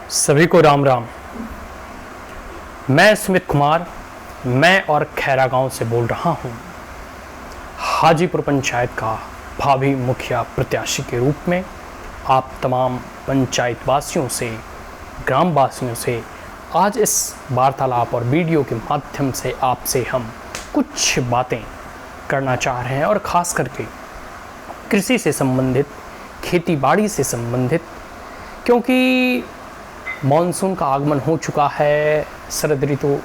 सभी को राम राम। मैं स्मित कुमार, मैं और खैरा गांव से बोल रहा हूं। हाजीपुर पंचायत का भावी मुखिया प्रत्याशी के रूप में आप तमाम पंचायत वासियों से, ग्राम वासियों से आज इस वार्तालाप और वीडियो के माध्यम से आपसे हम कुछ बातें करना चाह रहे हैं, और ख़ास करके कृषि से संबंधित, खेती बाड़ी से संबंधित, क्योंकि मॉनसून का आगमन हो चुका है। शरद ऋतु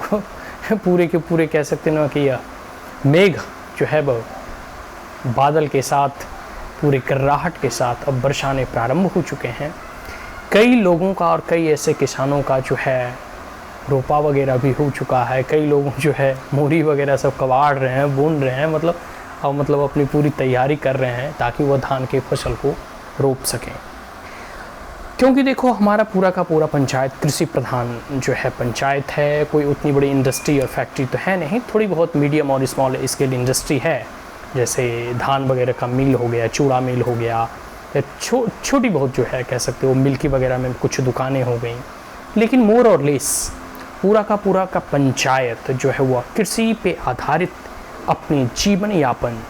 पूरे के पूरे कह सकते हैं ना कि मेघ जो है वह बादल के साथ, पूरे कर्राहट के साथ अब बरसाने प्रारंभ हो चुके हैं। कई लोगों का और कई ऐसे किसानों का जो है रोपा वगैरह भी हो चुका है। कई लोग जो है मूरी वगैरह सब कबाड़ रहे हैं, बुन रहे हैं, मतलब अपनी पूरी तैयारी कर रहे हैं ताकि वह धान के फसल को रोप सकें। क्योंकि देखो, हमारा पूरा का पूरा पंचायत कृषि प्रधान जो है पंचायत है। कोई उतनी बड़ी इंडस्ट्री और फैक्ट्री तो है नहीं, थोड़ी बहुत मीडियम और स्मॉल स्केल इंडस्ट्री है, जैसे धान वगैरह का मिल हो गया, चूड़ा मिल हो गया, या छोटी बहुत जो है कह सकते हो मिल्की वगैरह में कुछ दुकानें हो गई। लेकिन मोर और लेस पूरा का पंचायत जो है वह कृषि पे आधारित अपनी जीवन यापन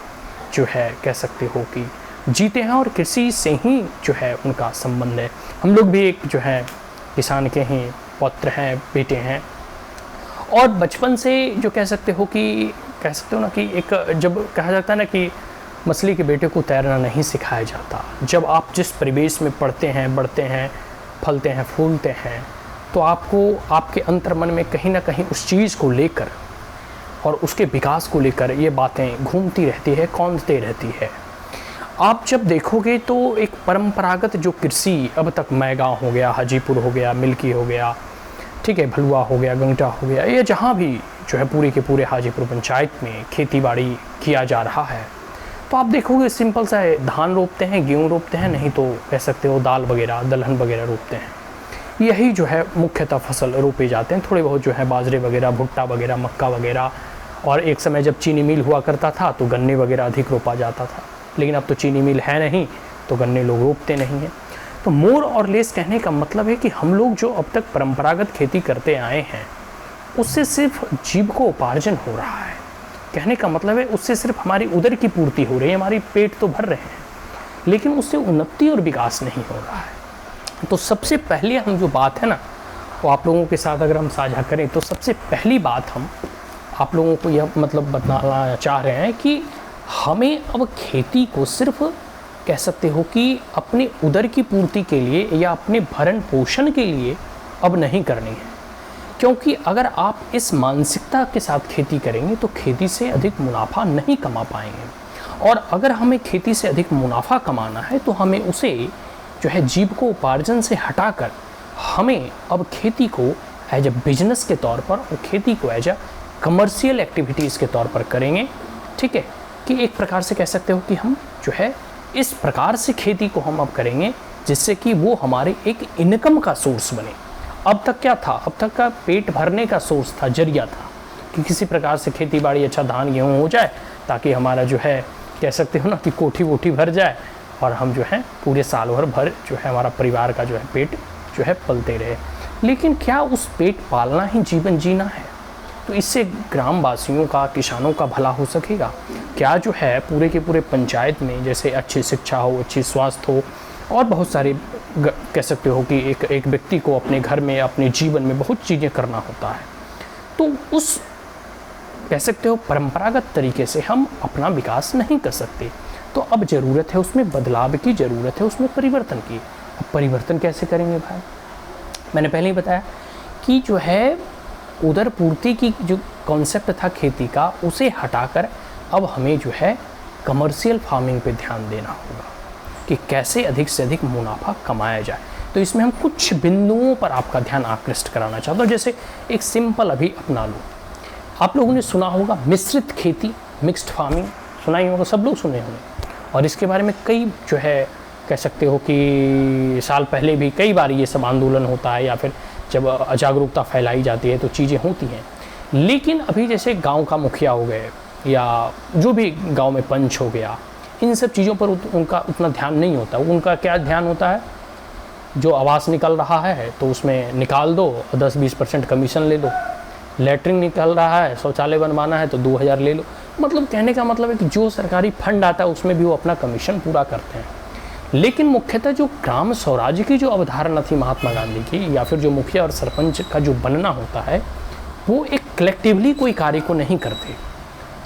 जो है कह सकते हो कि जीते हैं, और कृषि से ही जो है उनका संबंध है। हम लोग भी एक जो है किसान के ही पौत्र हैं, बेटे हैं, और बचपन से जो कह सकते हो ना कि एक जब कहा जाता है ना कि मछली के बेटे को तैरना नहीं सिखाया जाता। जब आप जिस परिवेश में पढ़ते हैं, बढ़ते हैं, फलते हैं, फूलते हैं, तो आपको आपके अंतर्मन में कहीं ना कहीं उस चीज़ को लेकर और उसके विकास को लेकर ये बातें घूमती रहती है, कौंधते रहती है। आप जब देखोगे तो एक परंपरागत जो कृषि अब तक मैगांव हो गया, हाजीपुर हो गया, मिल्की हो गया, ठीक है, भलुआ हो गया, गंगटा हो गया, ये जहाँ भी जो है पूरे के पूरे हाजीपुर पंचायत में खेती बाड़ी किया जा रहा है, तो आप देखोगे सिंपल सा है, धान रोपते हैं, गेहूँ रोपते हैं, नहीं तो कह सकते हो दाल वगैरह, दलहन वगैरह रोपते हैं। यही जो है मुख्यतः फसल रोपे जाते हैं। थोड़े बहुत जो है बाजरे वगैरह, भुट्टा वगैरह, मक्का वगैरह, और एक समय जब चीनी मिल हुआ करता था तो गन्ने वगैरह अधिक रोपा जाता था। लेकिन अब तो चीनी मिल है नहीं, तो गन्ने लोग रोपते नहीं हैं। तो मोर और लेस कहने का मतलब है कि हम लोग जो अब तक परंपरागत खेती करते आए हैं, उससे सिर्फ जीविकोपार्जन हो रहा है। कहने का मतलब है उससे सिर्फ हमारी उदर की पूर्ति हो रही है, हमारी पेट तो भर रहे हैं, लेकिन उससे उन्नति और विकास नहीं हो रहा है। तो सबसे पहले हम जो बात है ना, वो आप लोगों के साथ अगर हम साझा करें, तो सबसे पहली बात हम आप लोगों को यह मतलब बताना चाह रहे हैं कि हमें अब खेती को सिर्फ कह सकते हो कि अपने उदर की पूर्ति के लिए या अपने भरण पोषण के लिए अब नहीं करनी है। क्योंकि अगर आप इस मानसिकता के साथ खेती करेंगे तो खेती से अधिक मुनाफा नहीं कमा पाएंगे, और अगर हमें खेती से अधिक मुनाफा कमाना है तो हमें उसे जो है जीविकोपार्जन से हटाकर हमें अब खेती को एज ए बिजनेस के तौर पर, और खेती को एज ए कमर्शियल एक्टिविटीज़ के तौर पर करेंगे। ठीक है, कि एक प्रकार से कह सकते हो कि हम जो है इस प्रकार से खेती को हम अब करेंगे जिससे कि वो हमारे एक इनकम का सोर्स बने। अब तक क्या था? अब तक का पेट भरने का सोर्स था, जरिया था कि किसी प्रकार से खेती बाड़ी, अच्छा धान गेहूँ हो जाए ताकि हमारा जो है कह सकते हो ना कि कोठी वोठी भर जाए, और हम जो है पूरे साल भर जो है हमारा परिवार का जो है पेट जो है पलते रहे। लेकिन क्या उस पेट पालना ही जीवन जीना है? तो इससे ग्राम वासियों का, किसानों का भला हो सकेगा क्या? जो है पूरे के पूरे पंचायत में जैसे अच्छी शिक्षा हो, अच्छी स्वास्थ्य हो, और बहुत सारे कह सकते हो कि एक व्यक्ति को अपने घर में, अपने जीवन में बहुत चीज़ें करना होता है, तो उस कह सकते हो परंपरागत तरीके से हम अपना विकास नहीं कर सकते। तो अब ज़रूरत है उसमें बदलाव की, ज़रूरत है उसमें परिवर्तन की। अब परिवर्तन कैसे करेंगे भाई? मैंने पहले ही बताया कि जो है उदर पूर्ति की जो कॉन्सेप्ट था खेती का, उसे हटाकर अब हमें जो है कमर्शियल फार्मिंग पे ध्यान देना होगा कि कैसे अधिक से अधिक मुनाफा कमाया जाए। तो इसमें हम कुछ बिंदुओं पर आपका ध्यान आकृष्ट कराना चाहता हूँ। जैसे एक सिंपल अभी अपना लो, आप लोगों ने सुना होगा मिश्रित खेती, मिक्स्ड फार्मिंग, सुना ही होगा, सब लोग सुने होंगे। और इसके बारे में कई जो है कह सकते हो कि साल पहले भी कई बार ये सब आंदोलन होता है, या फिर जब जागरूकता फैलाई जाती है तो चीज़ें होती हैं। लेकिन अभी जैसे गांव का मुखिया हो गए, या जो भी गांव में पंच हो गया, इन सब चीज़ों पर उनका उतना ध्यान नहीं होता। उनका क्या ध्यान होता है जो आवास निकल रहा है तो उसमें निकाल दो, 10-20% कमीशन ले लो। लेटरिन निकल रहा है, शौचालय बनवाना है तो 2000 ले लो। मतलब कहने का मतलब है कि जो सरकारी फंड आता है उसमें भी वो अपना कमीशन पूरा करते हैं। लेकिन मुख्यतः जो ग्राम स्वराज्य की जो अवधारणा थी महात्मा गांधी की, या फिर जो मुखिया और सरपंच का जो बनना होता है, वो एक कलेक्टिवली कोई कार्य को नहीं करते।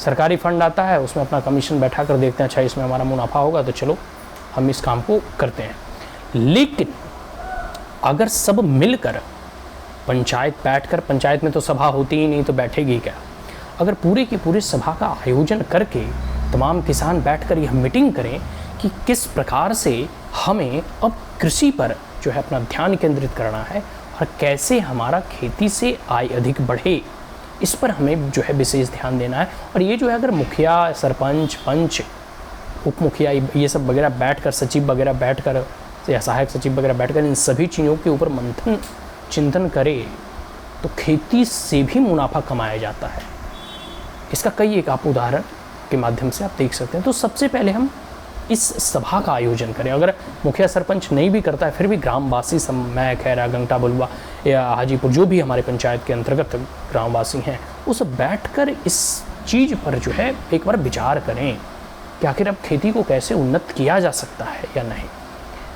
सरकारी फंड आता है, उसमें अपना कमीशन बैठा कर देखते हैं, अच्छा इसमें हमारा मुनाफा होगा तो चलो हम इस काम को करते हैं। लेकिन अगर सब मिलकर पंचायत बैठकर, पंचायत में तो सभा होती ही नहीं तो बैठेगी क्या, अगर पूरे की पूरी सभा का आयोजन करके तमाम किसान बैठकर यह मीटिंग करें कि किस प्रकार से हमें अब कृषि पर जो है अपना ध्यान केंद्रित करना है और कैसे हमारा खेती से आय अधिक बढ़े, इस पर हमें जो है विशेष ध्यान देना है। और ये जो है अगर मुखिया, सरपंच, पंच, उप मुखिया ये सब वगैरह बैठकर, सचिव वगैरह बैठकर या सहायक सचिव वगैरह बैठकर इन सभी चीज़ों के ऊपर मंथन चिंतन करे तो खेती से भी मुनाफा कमाया जाता है। इसका कई एक आप उदाहरण के माध्यम से आप देख सकते हैं। तो सबसे पहले हम इस सभा का आयोजन करें। अगर मुखिया सरपंच नहीं भी करता है फिर भी ग्रामवासी, मैं, खैरा, गंगटा, बलुआ या हाजीपुर, जो भी हमारे पंचायत के अंतर्गत ग्रामवासी हैं, वो सब बैठकर इस चीज़ पर जो है एक बार विचार करें कि आखिर अब खेती को कैसे उन्नत किया जा सकता है या नहीं।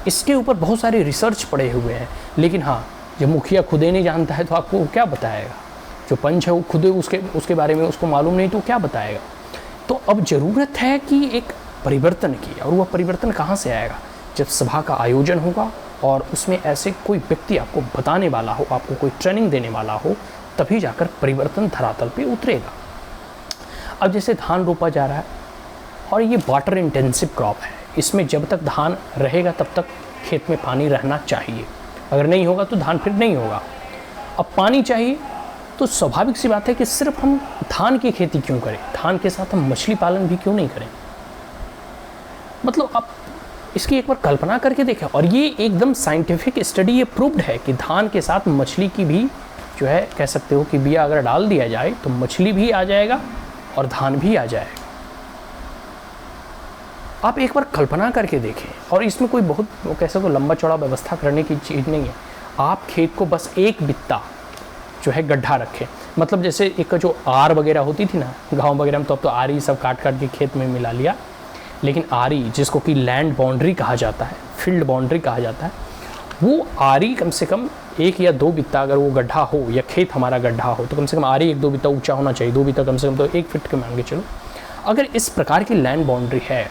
इसके ऊपर बहुत सारे रिसर्च पड़े हुए हैं, लेकिन हाँ, जब मुखिया खुद ही नहीं जानता है तो आपको क्या बताएगा। जो पंच है वो खुद उसके बारे में उसको मालूम नहीं तो क्या बताएगा। तो अब ज़रूरत है कि एक परिवर्तन की, और वह परिवर्तन कहाँ से आएगा, जब सभा का आयोजन होगा और उसमें ऐसे कोई व्यक्ति आपको बताने वाला हो, आपको कोई ट्रेनिंग देने वाला हो, तभी जाकर परिवर्तन धरातल पे उतरेगा। अब जैसे धान रोपा जा रहा है और ये वाटर इंटेंसिव क्रॉप है, इसमें जब तक धान रहेगा तब तक खेत में पानी रहना चाहिए, अगर नहीं होगा तो धान फिर नहीं होगा। अब पानी चाहिए तो स्वाभाविक सी बात है कि सिर्फ हम धान की खेती क्यों करें, धान के साथ हम मछली पालन भी क्यों नहीं करें। मतलब आप इसकी एक बार कल्पना करके देखें, और ये एकदम साइंटिफिक स्टडी ये प्रूव्ड है कि धान के साथ मछली की भी जो है कह सकते हो कि बिया अगर डाल दिया जाए तो मछली भी आ जाएगा और धान भी आ जाएगा। आप एक बार कल्पना करके देखें, और इसमें कोई बहुत कैसे तो लंबा चौड़ा व्यवस्था करने की चीज़ नहीं है। आप खेत को बस एक बित्ता जो है गड्ढा रखें, मतलब जैसे एक जो आर वगैरह होती थी ना गांव वगैरह में, तो अब तो आरी सब काट के खेत में मिला लिया, लेकिन आरी जिसको कि लैंड बाउंड्री कहा जाता है, फील्ड बाउंड्री कहा जाता है, वो आरी कम से कम 1 या 2 बित्ता अगर वो गड्ढा हो या खेत हमारा गड्ढा हो तो कम से कम आरी 1-2 बित्ता ऊंचा होना चाहिए, 2 बित्ता कम से कम तो 1 फीट के मान के चलो। अगर इस प्रकार की लैंड बाउंड्री है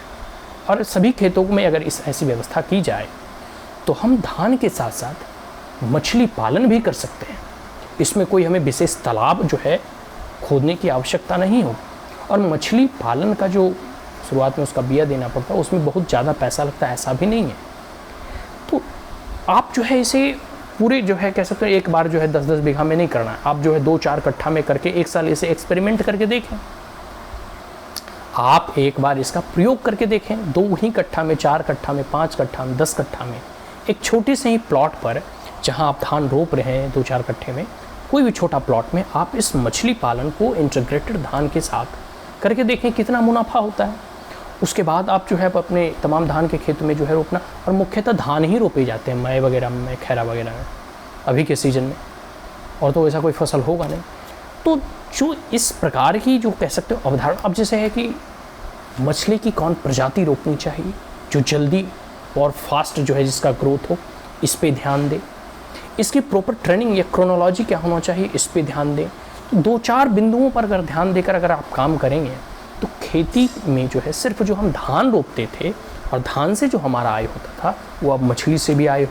और सभी खेतों में अगर इस ऐसी व्यवस्था की जाए तो हम धान के साथ साथ मछली पालन भी कर सकते हैं। इसमें कोई हमें विशेष तालाब जो है खोदने की आवश्यकता नहीं होगी, और मछली पालन का जो शुरुआत में उसका बिया देना पड़ता है उसमें बहुत ज़्यादा पैसा लगता है, ऐसा भी नहीं है। तो आप जो है इसे पूरे जो है कह सकते हैं एक बार जो है 10-10 बीघा में नहीं करना है, आप जो है 2-4 कट्ठा में करके 1 साल इसे एक्सपेरिमेंट करके देखें। आप एक बार इसका प्रयोग करके देखें, 2 ही कट्ठा में, 4 कट्ठा में, 5 कट्ठा में, 10 कट्ठा में, एक छोटे से ही प्लॉट पर जहां आप धान रोप रहे हैं 2-4 कट्ठे में, कोई भी छोटा प्लॉट में आप इस मछली पालन को इंटीग्रेटेड धान के साथ करके देखें कितना मुनाफा होता है। उसके बाद आप जो है अपने तमाम धान के खेत में जो है रोपना, और मुख्यतः धान ही रोपे जाते हैं मई वगैरह में, खैरा वगैरह में अभी के सीज़न में, और तो ऐसा कोई फसल होगा नहीं। तो जो इस प्रकार की जो कह सकते हो अवधारणा, अब जैसे है कि मछली की कौन प्रजाति रोपनी चाहिए जो जल्दी और फास्ट जो है जिसका ग्रोथ हो, इस पे ध्यान दें। इसकी प्रॉपर ट्रेनिंग या क्रोनोलॉजी क्या होना चाहिए, इस पे ध्यान दें। 2-4 बिंदुओं पर अगर ध्यान देकर अगर आप काम करेंगे तो खेती में जो है सिर्फ जो हम धान रोपते थे और धान से जो हमारा आय होता था वो अब मछली से भी आय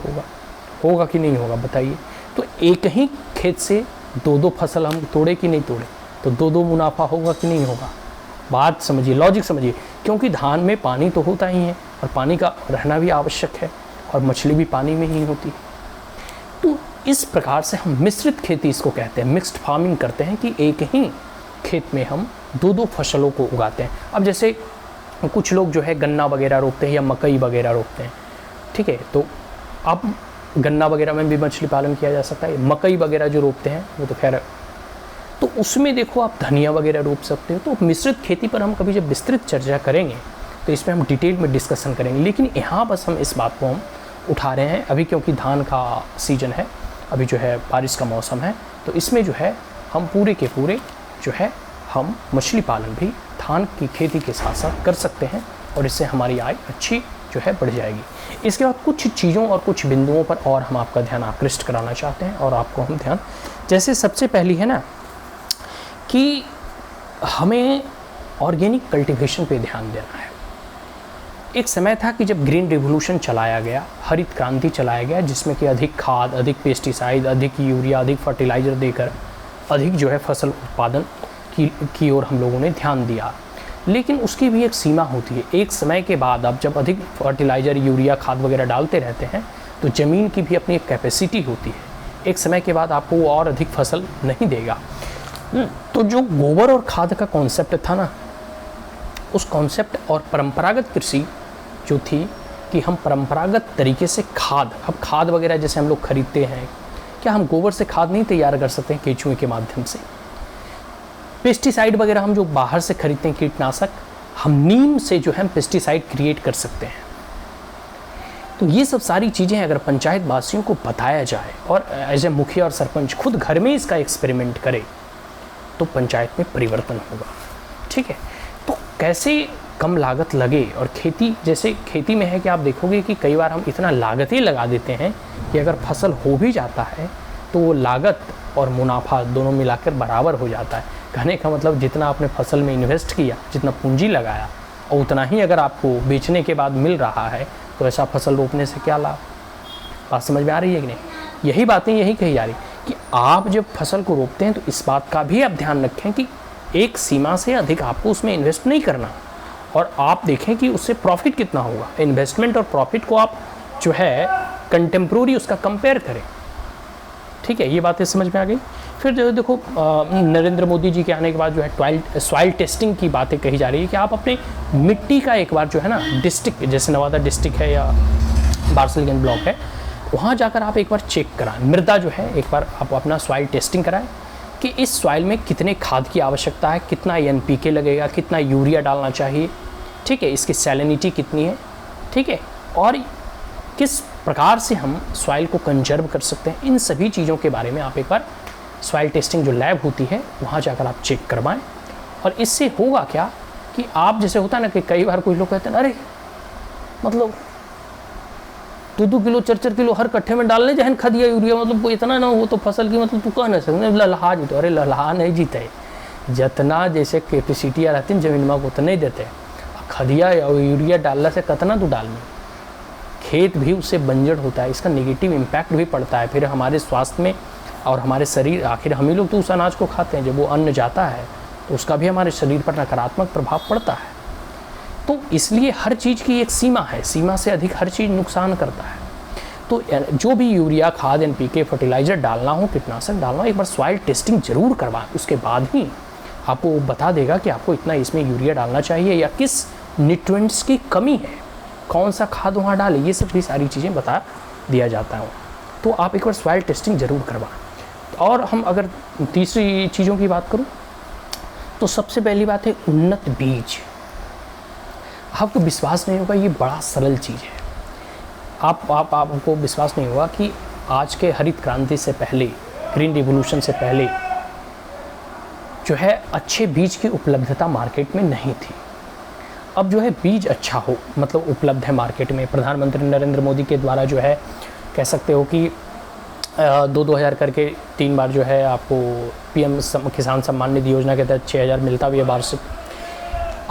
होगा कि नहीं होगा बताइए। तो एक ही खेत से 2-2 फसल हम तोड़े कि नहीं तोड़े तो 2-2 मुनाफा होगा कि नहीं होगा। बात समझिए, लॉजिक समझिए, क्योंकि धान में पानी तो होता ही है और पानी का रहना भी आवश्यक है, और मछली भी पानी में ही होती है। तो इस प्रकार से हम मिश्रित खेती इसको कहते हैं, मिक्स्ड फार्मिंग करते हैं कि एक ही खेत में हम 2-2 फसलों को उगाते हैं। अब जैसे कुछ लोग जो है गन्ना वगैरह रोपते हैं या मकई वगैरह रोपते हैं, ठीक है, तो अब गन्ना वगैरह में भी मछली पालन किया जा सकता है। मकई वगैरह जो रोपते हैं वो तो खैर, तो उसमें देखो आप धनिया वगैरह रोप सकते हो। तो मिश्रित खेती पर हम कभी जब विस्तृत चर्चा करेंगे तो इसमें हम डिटेल में डिस्कशन करेंगे, लेकिन यहाँ बस हम इस बात को हम उठा रहे हैं अभी, क्योंकि धान का सीज़न है, अभी जो है बारिश का मौसम है, तो इसमें जो है हम पूरे के पूरे जो है हम मछली पालन भी धान की खेती के साथ साथ कर सकते हैं और इससे हमारी आय अच्छी जो है बढ़ जाएगी। इसके बाद कुछ चीज़ों और कुछ बिंदुओं पर और हम आपका ध्यान आकृष्ट कराना चाहते हैं और आपको हम ध्यान, जैसे सबसे पहली है ना कि हमें ऑर्गेनिक कल्टीवेशन पे ध्यान देना है। एक समय था कि जब ग्रीन रिवोल्यूशन चलाया गया, हरित क्रांति चलाया गया, जिसमें कि अधिक खाद, अधिक पेस्टिसाइड, अधिक यूरिया, अधिक फर्टिलाइज़र देकर अधिक जो है फसल उत्पादन की ओर हम लोगों ने ध्यान दिया। लेकिन उसकी भी एक सीमा होती है। एक समय के बाद अब जब अधिक फर्टिलाइज़र, यूरिया, खाद वगैरह डालते रहते हैं तो ज़मीन की भी अपनी एक कैपेसिटी होती है। एक समय के बाद आपको वो और अधिक फसल नहीं देगा। तो जो गोबर और खाद का कॉन्सेप्ट था ना, उस कॉन्सेप्ट और परंपरागत कृषि जो थी कि हम परंपरागत तरीके से खाद, अब खाद वगैरह जैसे हम लोग खरीदते हैं, क्या हम गोबर से खाद नहीं तैयार कर सकते हैं केंचुए के माध्यम से? पेस्टिसाइड वगैरह हम जो बाहर से खरीदते हैं कीटनाशक, हम नीम से जो है पेस्टिसाइड क्रिएट कर सकते हैं। तो ये सब सारी चीज़ें अगर पंचायत वासियों को बताया जाए और एज ए मुखिया और सरपंच खुद घर में इसका एक्सपेरिमेंट करे तो पंचायत में परिवर्तन होगा। ठीक है, तो कैसे कम लागत लगे, और खेती, जैसे खेती में है कि आप देखोगे कि कई बार हम इतना लागत ही लगा देते हैं कि अगर फसल हो भी जाता है तो वो लागत और मुनाफा दोनों मिलाकर बराबर हो जाता है। कहने का मतलब जितना आपने फसल में इन्वेस्ट किया, जितना पूंजी लगाया, और उतना ही अगर आपको बेचने के बाद मिल रहा है, तो ऐसा फसल रोपने से क्या लाभ? बात समझ में आ रही है कि नहीं? यही बातें यही कही जा रही कि आप जब फसल को रोपते हैं तो इस बात का भी आप ध्यान रखें कि एक सीमा से अधिक आपको उसमें इन्वेस्ट नहीं करना, और आप देखें कि उससे प्रॉफिट कितना होगा। इन्वेस्टमेंट और प्रॉफिट को आप जो है कंटेम्प्रोरी उसका कंपेयर करें। ठीक है, ये बातें समझ में आ गई। फिर जो देखो नरेंद्र मोदी जी के आने के बाद जो है सॉइल टेस्टिंग की बातें कही जा रही है कि आप अपने मिट्टी का एक बार जो है ना डिस्ट्रिक्ट, जैसे नवादा डिस्ट्रिक्ट है या बारसलगंज ब्लॉक है, वहाँ जाकर आप एक बार चेक कराएं, मृदा जो है एक बार आप अपना सॉइल टेस्टिंग कराएं कि इस सॉइल में कितने खाद की आवश्यकता है, कितना NPK लगेगा, कितना यूरिया डालना चाहिए, ठीक है, इसकी सैलिनिटी कितनी है, ठीक है, और किस प्रकार से हम सॉइल को कंजर्व कर सकते हैं। इन सभी चीज़ों के बारे में आप एक बार सॉइल टेस्टिंग जो लैब होती है वहाँ जाकर आप चेक करवाएं। और इससे होगा क्या कि आप, जैसे होता है ना कि कई बार कुछ लोग कहते हैं अरे मतलब 2-2 किलो 4-4 किलो हर कट्ठे में डालने जहन खदिया यूरिया, मतलब कोई इतना ना हो तो फसल की मतलब तू कह नहीं सकते लल्हा जीते। अरे लल्हा नहीं जीते, जितना जैसे कैपेसिटी रहती है जमीन में उतना ही देते। खदिया या यूरिया डालने से कितना तू डाल में, खेत भी उससे बंजर होता है, इसका नेगेटिव इम्पैक्ट भी पड़ता है फिर हमारे स्वास्थ्य में और हमारे शरीर। आखिर हम ही लोग तो उस अनाज को खाते हैं, जब वो अन्न जाता है तो उसका भी हमारे शरीर पर नकारात्मक प्रभाव पड़ता है। तो इसलिए हर चीज़ की एक सीमा है, सीमा से अधिक हर चीज़ नुकसान करता है। तो जो भी यूरिया, खाद, NPK, फर्टिलाइज़र डालना हो, कीटनाशक डालना हो, एक बार सॉइल टेस्टिंग जरूर करवाएं, उसके बाद ही आपको वो बता देगा कि आपको इतना इसमें यूरिया डालना चाहिए या किस न्यूट्रिएंट्स की कमी है, कौन सा खाद वहाँ डाले, ये सब भी सारी चीज़ें बता दिया जाता है। तो आप एक बार सॉइल टेस्टिंग ज़रूर करवाएं। और हम अगर तीसरी चीज़ों की बात करूँ तो सबसे पहली बात है उन्नत बीज। आपको विश्वास नहीं होगा, ये बड़ा सरल चीज़ है। आपको विश्वास नहीं होगा कि आज के हरित क्रांति से पहले, ग्रीन रिवोल्यूशन से पहले जो है अच्छे बीज की उपलब्धता मार्केट में नहीं थी। अब जो है बीज अच्छा हो, मतलब उपलब्ध है मार्केट में। प्रधानमंत्री नरेंद्र मोदी के द्वारा जो है कह सकते हो कि 2-2 हज़ार करके 3 बार जो है आपको PM किसान सम्मान निधि योजना के तहत 6,000 मिलता भी है वार्षिक।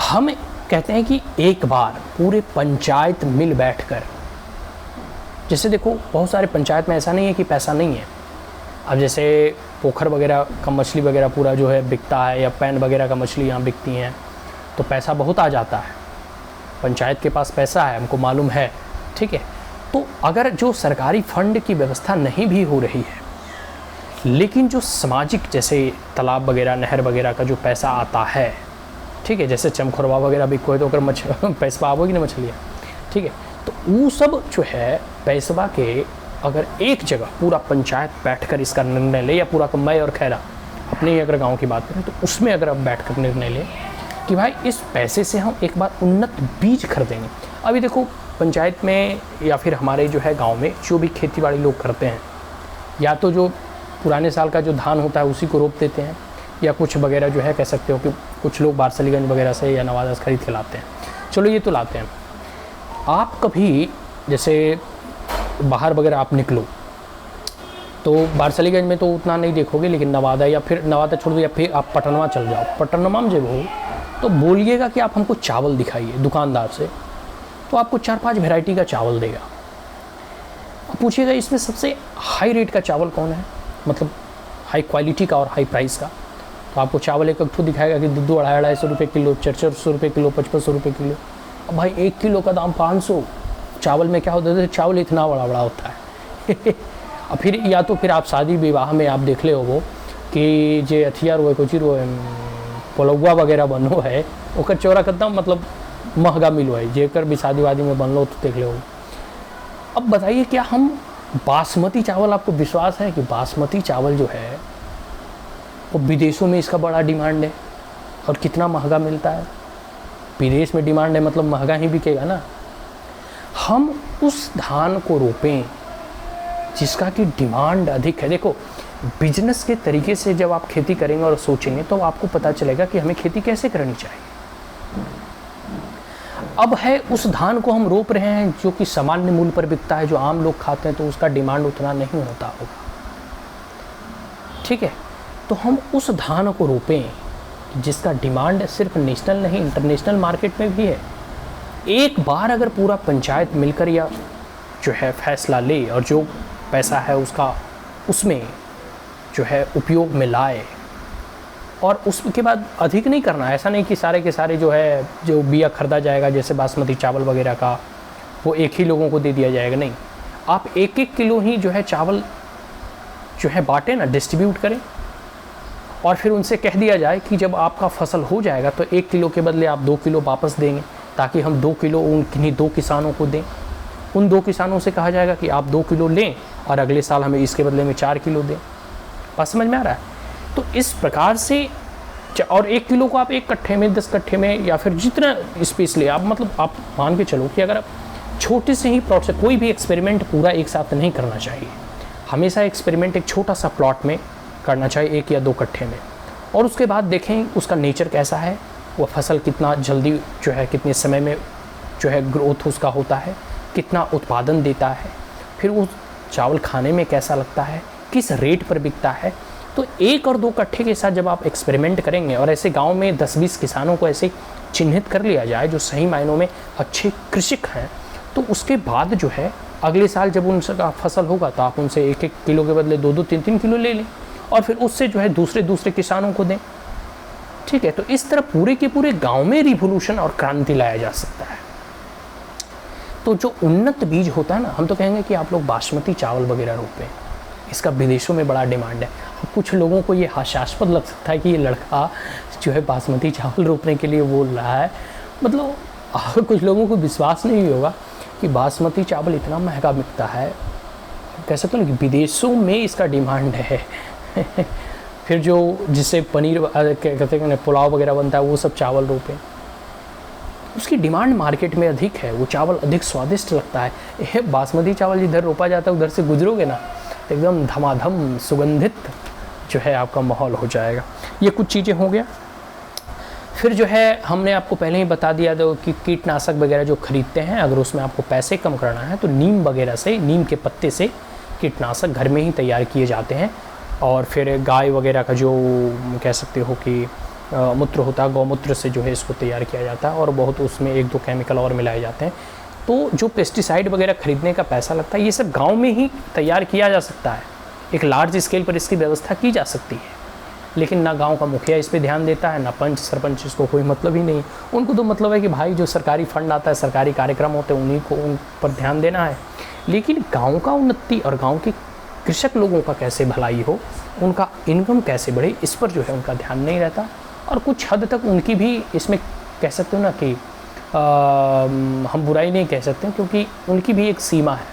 हम कहते हैं कि एक बार पूरे पंचायत मिल बैठकर, जैसे देखो बहुत सारे पंचायत में ऐसा नहीं है कि पैसा नहीं है। अब जैसे पोखर वगैरह का मछली वगैरह पूरा जो है बिकता है, या पैन वगैरह का मछली यहाँ बिकती हैं, तो पैसा बहुत आ जाता है, पंचायत के पास पैसा है, हमको मालूम है, ठीक है। तो अगर जो सरकारी फंड की व्यवस्था नहीं भी हो रही है, लेकिन जो सामाजिक, जैसे तालाब वगैरह, नहर वगैरह का जो पैसा आता है, ठीक है, जैसे चमखोरवा वगैरह भी कोई तो अगर पैसा आवेगी ना मछलियाँ, ठीक है, तो वो सब जो है पैसवा के अगर एक जगह पूरा पंचायत बैठकर इसका निर्णय ले, या पूरा मैं और खैरा अपने अगर गांव की बात करें तो उसमें अगर आप बैठकर निर्णय लें कि भाई इस पैसे से हम एक बार उन्नत बीज खरीदेंगे। अभी देखो पंचायत में या फिर हमारे जो है गांव में जो भी खेती बाड़ी लोग करते हैं, या तो जो पुराने साल का जो धान होता है उसी को रोप देते हैं, या कुछ वगैरह जो है कह सकते हो कि कुछ लोग बारसलीगंज वगैरह से या नवादा से खरीद के लाते हैं। चलो ये तो लाते हैं। आप कभी जैसे बाहर वगैरह आप निकलो तो बारसलीगंज में तो उतना नहीं देखोगे, लेकिन नवादा या फिर नवादा छोड़ दो, या फिर आप पटनवा चल जाओ, पटनवा में जब हो तो बोलिएगा कि आप हमको चावल दिखाइए दुकानदार से, तो आपको 4-5 वैरायटी का चावल देगा। पूछिएगा इसमें सबसे हाई रेट का चावल कौन है, मतलब हाई क्वालिटी का और हाई प्राइस का, तो आपको चावल एक ठो दिखाएगा कि 2-2-250 रुपये किलो, 400 रुपये किलो, 5500 रुपये किलो। अब भाई 1 किलो का दाम 500। चावल में क्या होता है, चावल इतना बड़ा बड़ा होता है। और फिर या तो फिर आप शादी विवाह में आप देख ले हो कि जे अथिया रो कुछ रो पोलौआ वगैरह बनो है, ओकर चौरा कितना मतलब महंगा मिलो है, जेकर भी शादी वादी में बनलो तो देख ले हो। अब बताइए क्या हम बासमती चावल, आपको विश्वास है कि बासमती चावल जो है वो विदेशों में इसका बड़ा डिमांड है और कितना महंगा मिलता है? विदेश में डिमांड है मतलब महंगा ही बिकेगा ना। हम उस धान को रोपें जिसका कि डिमांड अधिक है। देखो बिजनेस के तरीके से जब आप खेती करेंगे और सोचेंगे तो आपको पता चलेगा कि हमें खेती कैसे करनी चाहिए। अब है उस धान को हम रोप रहे हैं जो कि सामान्य मूल्य पर बिकता है, जो आम लोग खाते हैं, तो उसका डिमांड उतना नहीं होता होगा, ठीक है। तो हम उस धान को रोपें जिसका डिमांड सिर्फ नेशनल नहीं इंटरनेशनल मार्केट में भी है। एक बार अगर पूरा पंचायत मिलकर या जो है फैसला ले और जो पैसा है उसका उसमें जो है उपयोग में लाए, और उसके बाद अधिक नहीं करना, ऐसा नहीं कि सारे के सारे जो है जो बिया खरीदा जाएगा जैसे बासमती चावल वगैरह का वो एक ही लोगों को दे दिया जाएगा, नहीं। आप 1-1 किलो ही जो है चावल जो है बांटें ना, डिस्ट्रीब्यूट करें, और फिर उनसे कह दिया जाए कि जब आपका फसल हो जाएगा तो 1 किलो के बदले आप 2 किलो वापस देंगे, ताकि हम 2 किलो उन किन्हीं 2 किसानों को दें। उन 2 किसानों से कहा जाएगा कि आप 2 किलो लें और अगले साल हमें इसके बदले में 4 किलो दें। बात समझ में आ रहा है? तो इस प्रकार से, और 1 किलो को आप 1 कट्ठे में, 10 कट्ठे में, या फिर जितना स्पेस ले आप, मतलब आप मान के चलो कि अगर आप छोटे से ही प्लॉट से, कोई भी एक्सपेरिमेंट पूरा एक साथ नहीं करना चाहिए, हमेशा एक्सपेरिमेंट एक छोटा सा प्लॉट में करना चाहिए, 1 या 2 कट्ठे में, और उसके बाद देखें उसका नेचर कैसा है, वह फसल कितना जल्दी जो है कितने समय में जो है ग्रोथ उसका होता है, कितना उत्पादन देता है, फिर उस चावल खाने में कैसा लगता है, किस रेट पर बिकता है। तो 1 और 2 कट्ठे के साथ जब आप एक्सपेरिमेंट करेंगे और ऐसे गांव में 10-20 किसानों को ऐसे चिन्हित कर लिया जाए जो सही मायनों में अच्छे कृषक हैं, तो उसके बाद जो है अगले साल जब उनका फसल होगा तो आप उनसे 1-1 किलो के बदले 2-2, 3-3 किलो ले लें और फिर उससे जो है दूसरे किसानों को दें, ठीक है। तो इस तरह पूरे के पूरे गांव में रिवोल्यूशन और क्रांति लाया जा सकता है। तो जो उन्नत बीज होता है ना, हम तो कहेंगे कि आप लोग बासमती चावल वगैरह रोपें, इसका विदेशों में बड़ा डिमांड है। कुछ लोगों को ये हास्यास्पद लग सकता है कि ये लड़का जो है बासमती चावल रोपने के लिए बोल रहा है, मतलब कुछ लोगों को विश्वास नहीं होगा कि बासमती चावल इतना महंगा बिकता है, कह सकते हो ना कि विदेशों में इसका डिमांड है। फिर जो जिससे पनीर कहते हैं पुलाव वगैरह बनता है, वो सब चावल रोपें, उसकी डिमांड मार्केट में अधिक है, वो चावल अधिक स्वादिष्ट लगता है। ये बासमती चावल जिधर रोपा जाता है उधर से गुजरोगे ना तो एकदम धमाधम सुगंधित जो है आपका माहौल हो जाएगा। ये कुछ चीज़ें हो गया। फिर जो है हमने आपको पहले ही बता दिया था कि कीटनाशक वगैरह जो खरीदते हैं, अगर उसमें आपको पैसे कम करना है तो नीम वगैरह से, नीम के पत्ते से कीटनाशक घर में ही तैयार किए जाते हैं। और फिर गाय वगैरह का जो कह सकते हो कि मूत्र होता है, गौमूत्र से जो है इसको तैयार किया जाता है, और बहुत उसमें 1-2 केमिकल और मिलाए जाते हैं। तो जो पेस्टिसाइड वगैरह खरीदने का पैसा लगता है, ये सब गांव में ही तैयार किया जा सकता है, एक लार्ज स्केल पर इसकी व्यवस्था की जा सकती है। लेकिन ना गांव का मुखिया इस पर ध्यान देता है, ना पंच सरपंच, इसको कोई मतलब ही नहीं। उनको तो मतलब है कि भाई जो सरकारी फंड आता है, सरकारी कार्यक्रम होते हैं, उन्हीं को उन पर ध्यान देना है। लेकिन गाँव का उन्नति और गाँव के कृषक लोगों का कैसे भलाई हो, उनका इनकम कैसे बढ़े, इस पर जो है उनका ध्यान नहीं रहता। और कुछ हद तक उनकी भी इसमें कह सकते हो ना कि हम बुराई नहीं कह सकते, क्योंकि उनकी भी एक सीमा है,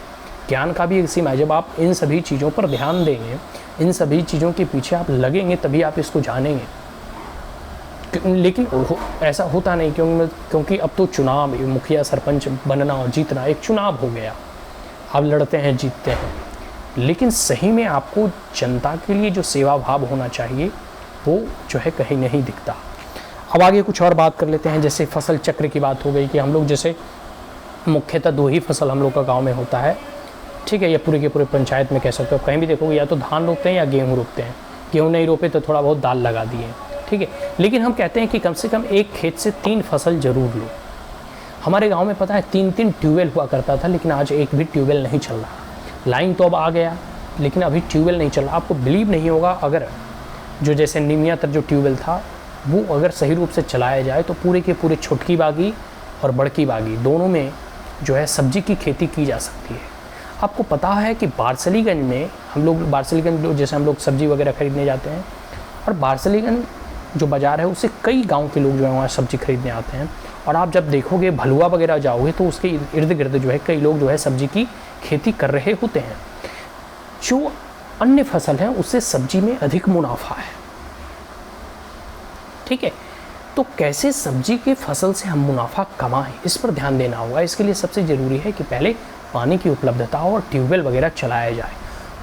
ज्ञान का भी एक सीमा है। जब आप इन सभी चीज़ों पर ध्यान देंगे, इन सभी चीज़ों के पीछे आप लगेंगे, तभी आप इसको जानेंगे। लेकिन ऐसा होता नहीं, क्योंकि अब तो चुनाव, मुखिया सरपंच बनना और जीतना एक चुनाव हो गया। आप लड़ते हैं, जीतते हैं, लेकिन सही में आपको जनता के लिए जो सेवा भाव होना चाहिए वो जो है कहीं नहीं दिखता। अब आगे कुछ और बात कर लेते हैं। जैसे फसल चक्र की बात हो गई कि हम लोग जैसे मुख्यतः 2 ही फसल हम लोग का गांव में होता है, ठीक है, या पूरे के पूरे पंचायत में कह सकते हो। कहीं भी देखोगे या तो धान रोपते हैं या गेहूँ रोपते हैं। गेहूँ नहीं रोपे तो थोड़ा बहुत दाल लगा दिए, ठीक है। लेकिन हम कहते हैं कि कम से कम एक खेत से 3 फसल जरूर लो। हमारे गांव में पता है 3-3 ट्यूबवेल हुआ करता था, लेकिन आज एक भी ट्यूबवेल नहीं चल रहा। लाइन तो अब आ गया, लेकिन अभी ट्यूबवेल नहीं चल रहा। आपको बिलीव नहीं होगा, अगर जो जैसे निमिया तक जो ट्यूबवेल था वो अगर सही रूप से चलाया जाए तो पूरे के पूरे छोटकी बागी और बड़की बागी दोनों में जो है सब्जी की खेती की जा सकती है। आपको पता है कि बारसलीगंज में हम लोग, बारसलीगंज जैसे हम लोग सब्जी वगैरह खरीदने जाते हैं, और बारसलीगंज जो बाज़ार है उससे कई गांव के लोग जो है वहाँ सब्जी खरीदने आते हैं। और आप जब देखोगे भलुआ वगैरह जाओगे तो उसके इर्द गिर्द जो है कई लोग जो है सब्जी की खेती कर रहे होते हैं। जो अन्य फसल है उससे सब्जी में अधिक मुनाफा है, ठीक है। तो कैसे सब्जी के फसल से हम मुनाफा कमाएं, इस पर ध्यान देना होगा। इसके लिए सबसे ज़रूरी है कि पहले पानी की उपलब्धता हो और ट्यूबवेल वगैरह चलाया जाए।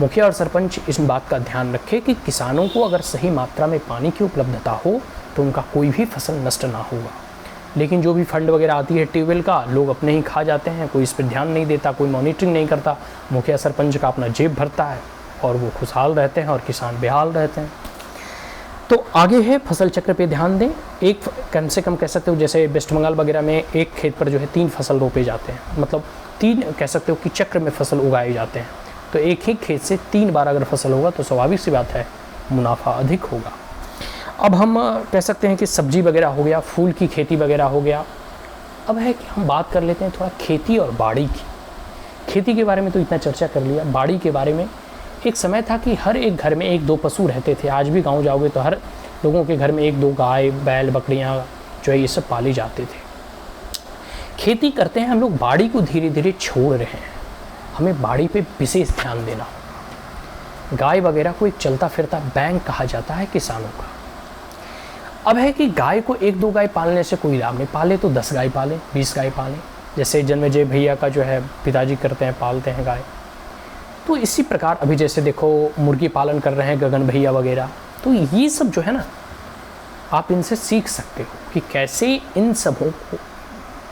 मुखिया और सरपंच इस बात का ध्यान रखें कि किसानों को अगर सही मात्रा में पानी की उपलब्धता हो तो उनका कोई भी फसल नष्ट ना होगा। लेकिन जो भी फंड वगैरह आती है ट्यूबवेल का, लोग अपने ही खा जाते हैं, कोई इस पर ध्यान नहीं देता, कोई मॉनिटरिंग नहीं करता। मुखिया सरपंच का अपना जेब भरता है और वो खुशहाल रहते हैं और किसान बेहाल रहते हैं। तो आगे है फसल चक्र पे ध्यान दें। एक कम से कम कह सकते हो जैसे वेस्ट बंगाल वगैरह में एक खेत पर जो है 3 फसल रोपे जाते हैं, मतलब 3 कह सकते हो कि चक्र में फसल उगाए जाते हैं। तो एक ही खेत से 3 बार अगर फसल होगा तो स्वाभाविक सी बात है मुनाफा अधिक होगा। अब हम कह सकते हैं कि सब्जी वगैरह हो गया, फूल की खेती वगैरह हो गया। अब है कि हम बात कर लेते हैं थोड़ा खेती और बाड़ी की। खेती के बारे में तो इतना चर्चा कर लिया, बाड़ी के बारे में। एक समय था कि हर एक घर में 1-2 पशु रहते थे। आज भी गांव जाओगे तो हर लोगों के घर में 1-2 गाय, बैल, बकरियां जो है ये सब पाली जाते थे। खेती करते हैं हम लोग, बाड़ी को धीरे धीरे छोड़ रहे हैं। हमें बाड़ी पे विशेष ध्यान देना होगा। गाय वगैरह को एक चलता फिरता बैंक कहा जाता है किसानों का। अब है कि गाय को 1-2 गाय पालने से कोई लाभ नहीं, पाले तो 10 गाय पालें, 20 गाय पालें। जैसे जन्मेजय भैया का जो है पिताजी करते हैं, पालते हैं गाय। तो इसी प्रकार अभी जैसे देखो मुर्गी पालन कर रहे हैं गगन भैया वगैरह। तो ये सब जो है ना, आप इनसे सीख सकते हो कि कैसे इन सबों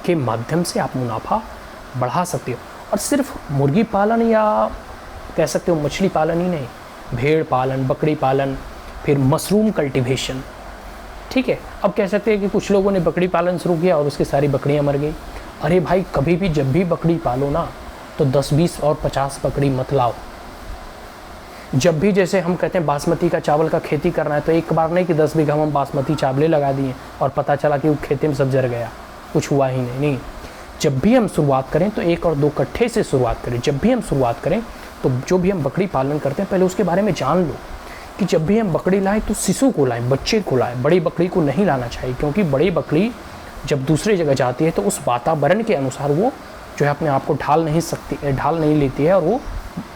के माध्यम से आप मुनाफा बढ़ा सकते हो। और सिर्फ मुर्गी पालन या कह सकते हो मछली पालन ही नहीं, भेड़ पालन, बकरी पालन, फिर मशरूम कल्टीवेशन, ठीक है। अब कह सकते हैं कि कुछ लोगों ने बकरी पालन शुरू किया और उसकी सारी बकरियां मर गई। अरे भाई, कभी भी जब भी बकरी पालो ना तो 10, 20 और 50 बकरी मत लाओ। जब भी जैसे हम कहते हैं बासमती का चावल का खेती करना है तो एक बार नहीं कि 10 बीघा हम बासमती चावलें लगा दिए और पता चला कि वो खेती में सब जर गया, कुछ हुआ ही नहीं। जब भी हम शुरुआत करें तो 1 और 2 कट्ठे से शुरुआत करें। जब भी हम शुरुआत करें तो जो भी हम बकरी पालन करते हैं पहले उसके बारे में जान लो कि जब भी हम बकरी लाएं तो शिशु को लाएं, बच्चे को लाएं। बड़ी बकरी को नहीं लाना चाहिए, क्योंकि बड़ी बकरी जब दूसरी जगह जाती है तो उस वातावरण के अनुसार वो जो है अपने आप को ढाल नहीं लेती है और वो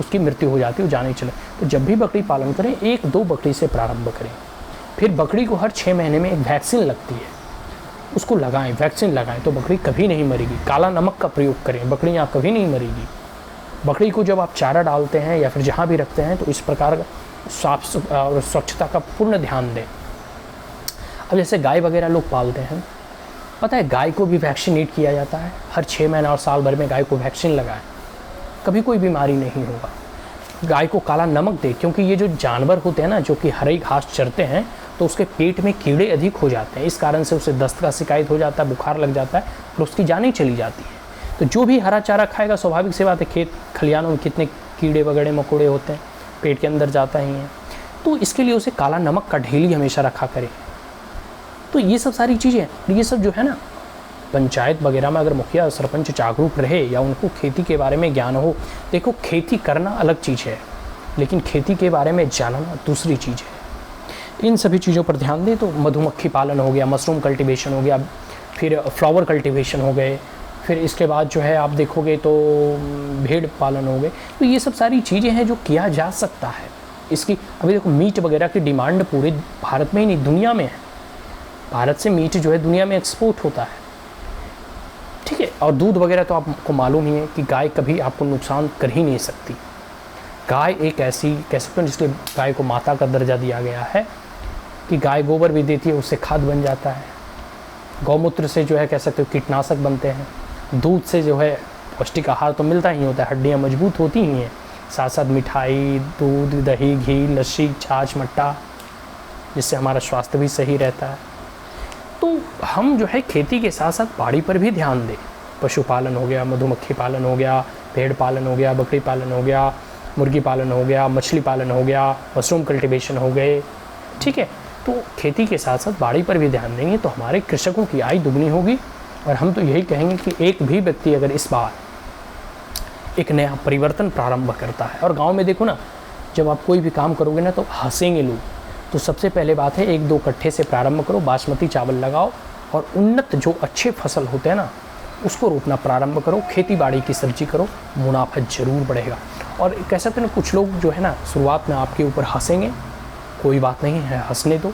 उसकी मृत्यु हो जाती है, वो जाने चले। तो जब भी बकरी पालन करें 1-2 बकरी से प्रारंभ करें। फिर बकरी को हर 6 महीने में एक वैक्सीन लगती है, उसको लगाएं, वैक्सीन लगाएं तो बकरी कभी नहीं मरेगी। काला नमक का प्रयोग करें, बकरियाँ कभी नहीं मरेगी। बकरी को जब आप चारा डालते हैं या फिर जहाँ भी रखते हैं तो इस प्रकार साफ और स्वच्छता का पूर्ण ध्यान दें। अब जैसे गाय वगैरह लोग पालते हैं, पता है गाय को भी वैक्सीनेट किया जाता है। हर 6 महीना और साल भर में गाय को वैक्सीन लगाएं, कभी कोई बीमारी नहीं होगा। गाय को काला नमक दे, क्योंकि ये जो जानवर होते हैं ना जो कि हरी घास चरते हैं तो उसके पेट में कीड़े अधिक हो जाते हैं। इस कारण से उसे दस्त का शिकायत हो जाता है, बुखार लग जाता है और उसकी जान ही चली जाती है। तो जो भी हरा चारा खाएगा, स्वाभाविक सी बात है, खेत खलिहानों में कितने कीड़े वगैरह मकोड़े होते हैं, पेट के अंदर जाता ही है। तो इसके लिए उसे काला नमक का ढेली हमेशा रखा करें। तो ये सब सारी चीज़ें, ये सब जो है ना पंचायत वगैरह में अगर मुखिया सरपंच जागरूक रहे या उनको खेती के बारे में ज्ञान हो। देखो खेती करना अलग चीज़ है, लेकिन खेती के बारे में जानना दूसरी चीज़ है। इन सभी चीज़ों पर ध्यान दें तो मधुमक्खी पालन हो गया, मशरूम कल्टीवेशन हो गया, फिर फ्लावर कल्टीवेशन हो गए, फिर इसके बाद जो है आप देखोगे तो भेड़ पालन हो गए। तो ये सब सारी चीज़ें हैं जो किया जा सकता है। इसकी अभी देखो मीट वगैरह की डिमांड पूरे भारत में ही नहीं दुनिया में है। भारत से मीट जो है दुनिया में एक्सपोर्ट होता है, ठीक है। और दूध वगैरह तो आपको मालूम ही है कि गाय कभी आपको नुकसान कर ही नहीं सकती। गाय एक ऐसी कह सकते हैं जिसलिए गाय को माता का दर्जा दिया गया है कि गाय गोबर भी देती है, उससे खाद बन जाता है। गौमूत्र से जो है कह सकते हो कीटनाशक बनते हैं। दूध से जो है पौष्टिक आहार तो मिलता ही होता है, हड्डियाँ मजबूत होती ही हैं। साथ साथ मिठाई, दूध, दही, घी, लस्सी, छाछ, मट्टा, जिससे हमारा स्वास्थ्य भी सही रहता है। तो हम जो है खेती के साथ साथ बाड़ी पर भी ध्यान दें। पशुपालन हो गया, मधुमक्खी पालन हो गया, भेड़ पालन हो गया, बकरी पालन हो गया, मुर्गी पालन हो गया, मछली पालन हो गया, मशरूम कल्टीवेशन हो गए, ठीक है। तो खेती के साथ साथ बाड़ी पर भी ध्यान देंगे तो हमारे कृषकों की आय दुगनी होगी। और हम तो यही कहेंगे कि एक भी व्यक्ति अगर इस बार एक नया परिवर्तन प्रारंभ करता है, और गांव में देखो ना, जब आप कोई भी काम करोगे ना तो हंसेंगे लोग। तो सबसे पहले बात है 1-2 कट्ठे से प्रारंभ करो, बासमती चावल लगाओ और उन्नत जो अच्छे फसल होते हैं ना उसको रोपना प्रारंभ करो, खेती बाड़ी की सब्जी करो, मुनाफा जरूर बढ़ेगा। और कह सकते हैं ना, कुछ लोग जो है ना शुरुआत में आपके ऊपर हंसेंगे, कोई बात नहीं है, हंसने दो।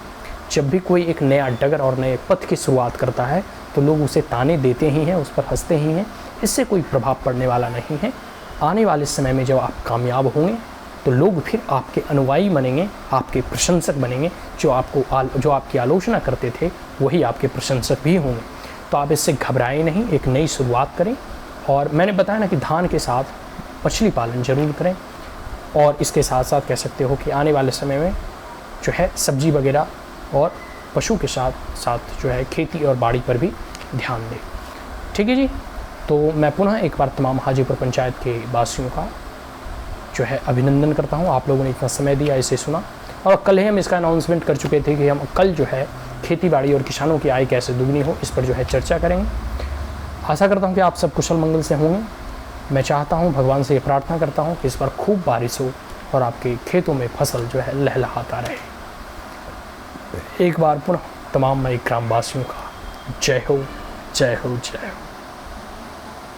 जब भी कोई एक नया डगर और नए पथ की शुरुआत करता है तो लोग उसे ताने देते ही हैं, उस पर हंसते ही हैं, इससे कोई प्रभाव पड़ने वाला नहीं है। आने वाले समय में जब आप कामयाब होंगे तो लोग फिर आपके अनुयायी बनेंगे, आपके प्रशंसक बनेंगे। जो आपकी आलोचना करते थे वही आपके प्रशंसक भी होंगे। तो आप इससे घबराएं नहीं, एक नई शुरुआत करें। और मैंने बताया ना कि धान के साथ मछली पालन जरूर करें, और इसके साथ साथ कह सकते हो कि आने वाले समय में जो है सब्जी वगैरह और पशु के साथ साथ जो है खेती और बाड़ी पर भी ध्यान दें, ठीक है जी। तो मैं पुनः एक बार तमाम हाजीपुर पंचायत के वासियों का जो है अभिनंदन करता हूँ। आप लोगों ने इतना समय दिया, इसे सुना। और कल ही हम इसका अनाउंसमेंट कर चुके थे कि हम कल जो है खेती बाड़ी और किसानों की आय कैसे दुगनी हो, इस पर जो है चर्चा करेंगे। आशा करता हूँ कि आप सब कुशल मंगल से होंगे। मैं चाहता हूँ, भगवान से ये प्रार्थना करता हूँ कि इस बार खूब बारिश हो और आपके खेतों में फसल जो है लहलहाता रहे। एक बार पुनः तमाम मई ग्रामवासियों का जय हो, जय हो, जय हो।